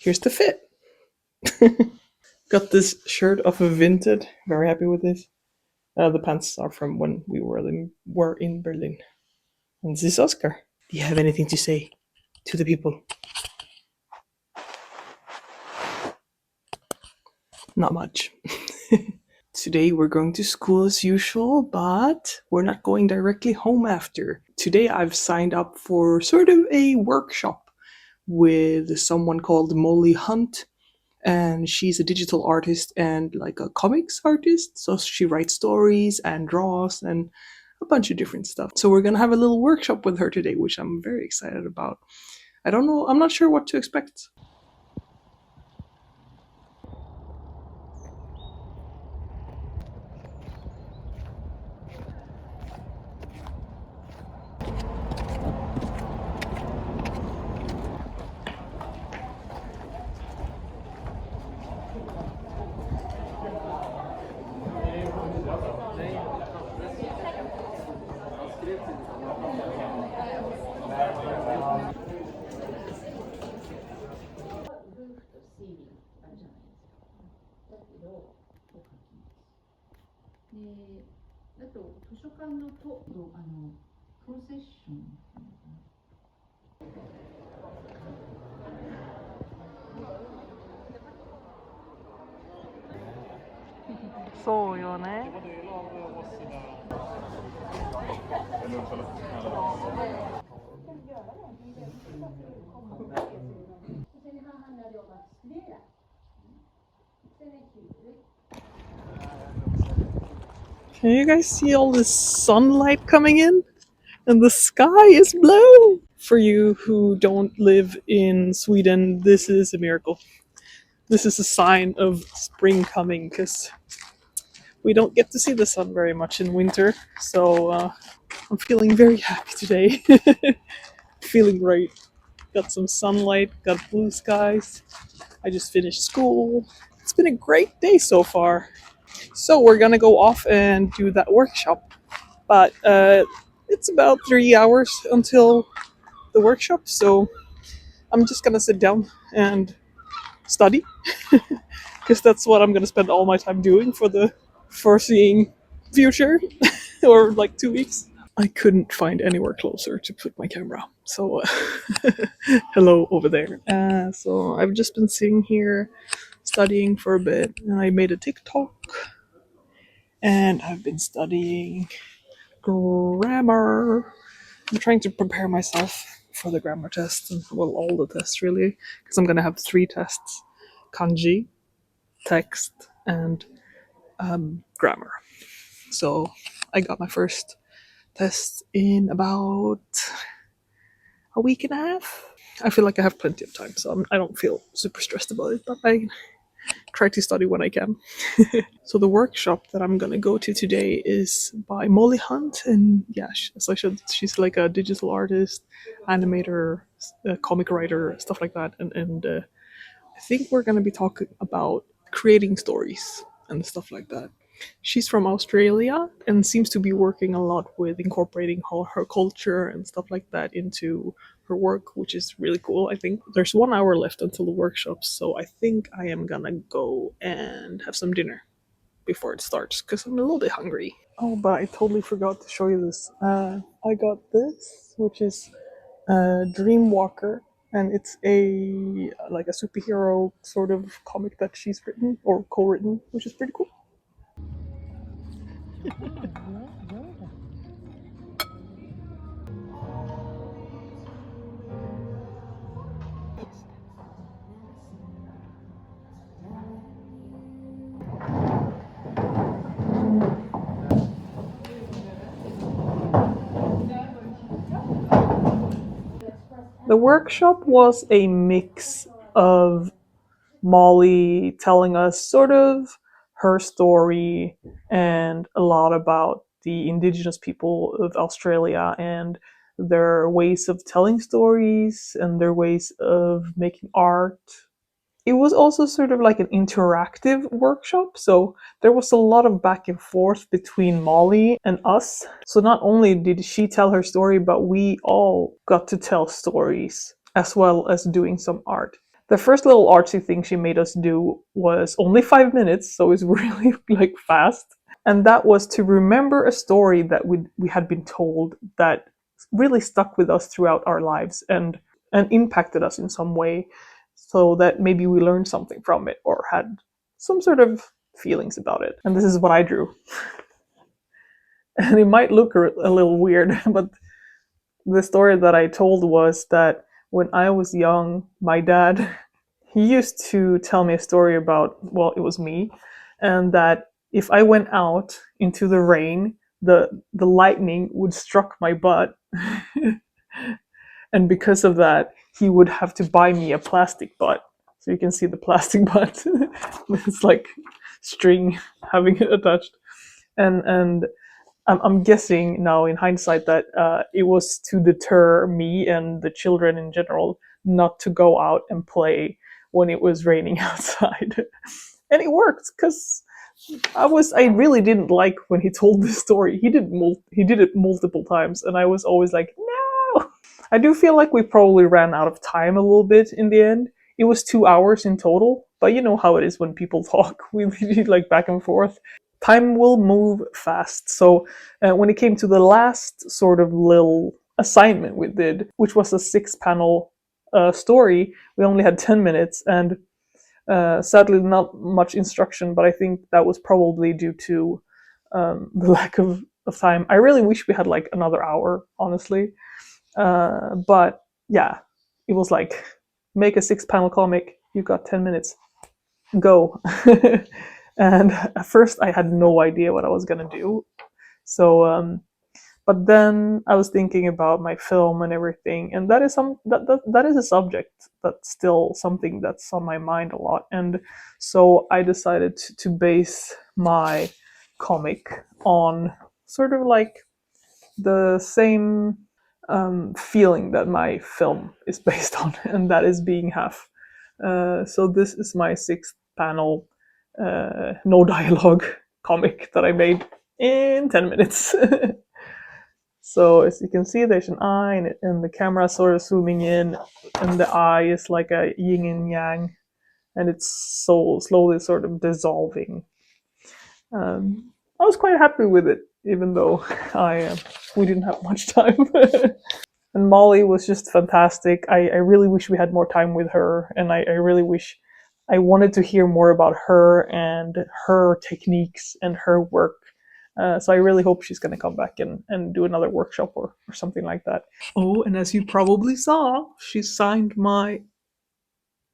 here's the fit. Got this shirt off of Vinted. Very happy with this. The pants are from when we were in Berlin. And this is Oscar. Do you have anything to say to the people? Not much. Today we're going to school as usual, but we're not going directly home after. Today I've signed up for sort of a workshop with someone called Molly Hunt, and she's a digital artist and like a comics artist. So she writes stories and draws and a bunch of different stuff. So we're gonna have a little workshop with her today, which I'm very excited about. I don't know, I'm not sure what to expect. So, Yone. Can you guys see all this sunlight coming in? And the sky is blue! For you who don't live in Sweden, this is a miracle. This is a sign of spring coming, because we don't get to see the sun very much in winter. So I'm feeling very happy today. Feeling great. Got some sunlight, got blue skies. I just finished school. It's been a great day so far. So we're gonna go off and do that workshop. But it's about 3 hours until the workshop, so I'm just gonna sit down and study. Because that's what I'm gonna spend all my time doing for the foreseeing future, or like 2 weeks. I couldn't find anywhere closer to put my camera, so hello over there. So I've just been sitting here studying for a bit, and I made a TikTok, and I've been studying grammar. I'm trying to prepare myself for the grammar test, and well, all the tests really, because I'm gonna have 3 tests: kanji, text, and grammar. So I got my first test in about a week and a half. I feel like I have plenty of time, so I don't feel super stressed about it, but I try to study when I can. So the workshop that I'm gonna go to today is by Molly Hunt, and yeah, she's like a digital artist, animator, comic writer, stuff like that, and I think we're gonna be talking about creating stories and stuff like that. She's from Australia and seems to be working a lot with incorporating all her culture and stuff like that into her work, which is really cool. I think there's 1 hour left until the workshop, so I think I am gonna go and have some dinner before it starts because I'm a little bit hungry. Oh, but I totally forgot to show you this. I got this, which is Dreamwalker, and it's a like a superhero sort of comic that she's written or co-written, which is pretty cool. The workshop was a mix of Molly telling us sort of her story and a lot about the indigenous people of Australia and their ways of telling stories and their ways of making art. It was also sort of like an interactive workshop, so there was a lot of back and forth between Molly and us. So not only did she tell her story, but we all got to tell stories as well as doing some art. The first little artsy thing she made us do was only 5 minutes, so it's really like fast. And that was to remember a story that we had been told that really stuck with us throughout our lives and impacted us in some way, so that maybe we learned something from it or had some sort of feelings about it. And this is what I drew. And it might look a little weird, but the story that I told was that when I was young, my dad, he used to tell me a story about, well, it was me, and that if I went out into the rain, the lightning would struck my butt. And because of that, he would have to buy me a plastic butt. So you can see the plastic butt. It's like string having it attached. And I'm guessing now in hindsight that it was to deter me and the children in general not to go out and play when it was raining outside. And it worked because I really didn't like when he told this story. He did it multiple times, and I was always like, no. I do feel like we probably ran out of time a little bit in the end. It was 2 hours in total, but you know how it is when people talk. We did like back and forth. Time will move fast. So when it came to the last sort of little assignment we did, which was a 6 panel story, we only had 10 minutes, and sadly not much instruction, but I think that was probably due to the lack of time. I really wish we had like another hour, honestly. But yeah, it was like, make a 6 panel comic, you got 10 minutes, go. And at first I had no idea what I was gonna do. So but then I was thinking about my film and everything, and that is a subject that's still something that's on my mind a lot. And so I decided to base my comic on sort of like the same feeling that my film is based on, and that is being half. So this is my 6 panel, no dialogue comic that I made in 10 minutes. So as you can see, there's an eye, and the camera sort of zooming in, and the eye is like a yin and yang, and it's so slowly sort of dissolving. I was quite happy with it, even though we didn't have much time. And Molly was just fantastic. I really wish we had more time with her, and I really wish I wanted to hear more about her and her techniques and her work. So I really hope she's going to come back and do another workshop or something like that. Oh, and as you probably saw, she signed my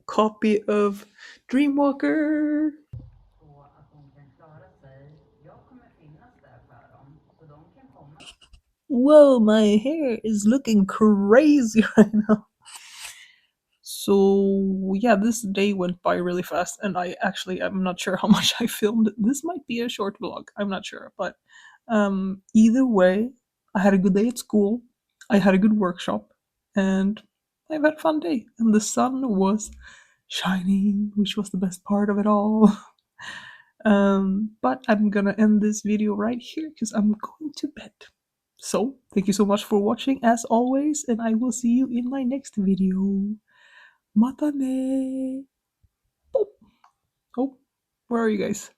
copy of Dreamwalker. Whoa, my hair is looking crazy right now. So yeah, this day went by really fast, and I'm not sure how much I filmed. This might be a short vlog. I'm not sure, but either way, I had a good day at school. I had a good workshop, and I've had a fun day. And the sun was shining, which was the best part of it all. But I'm gonna end this video right here because I'm going to bed. So thank you so much for watching as always, and I will see you in my next video. Mata ne. Oh, where are you guys?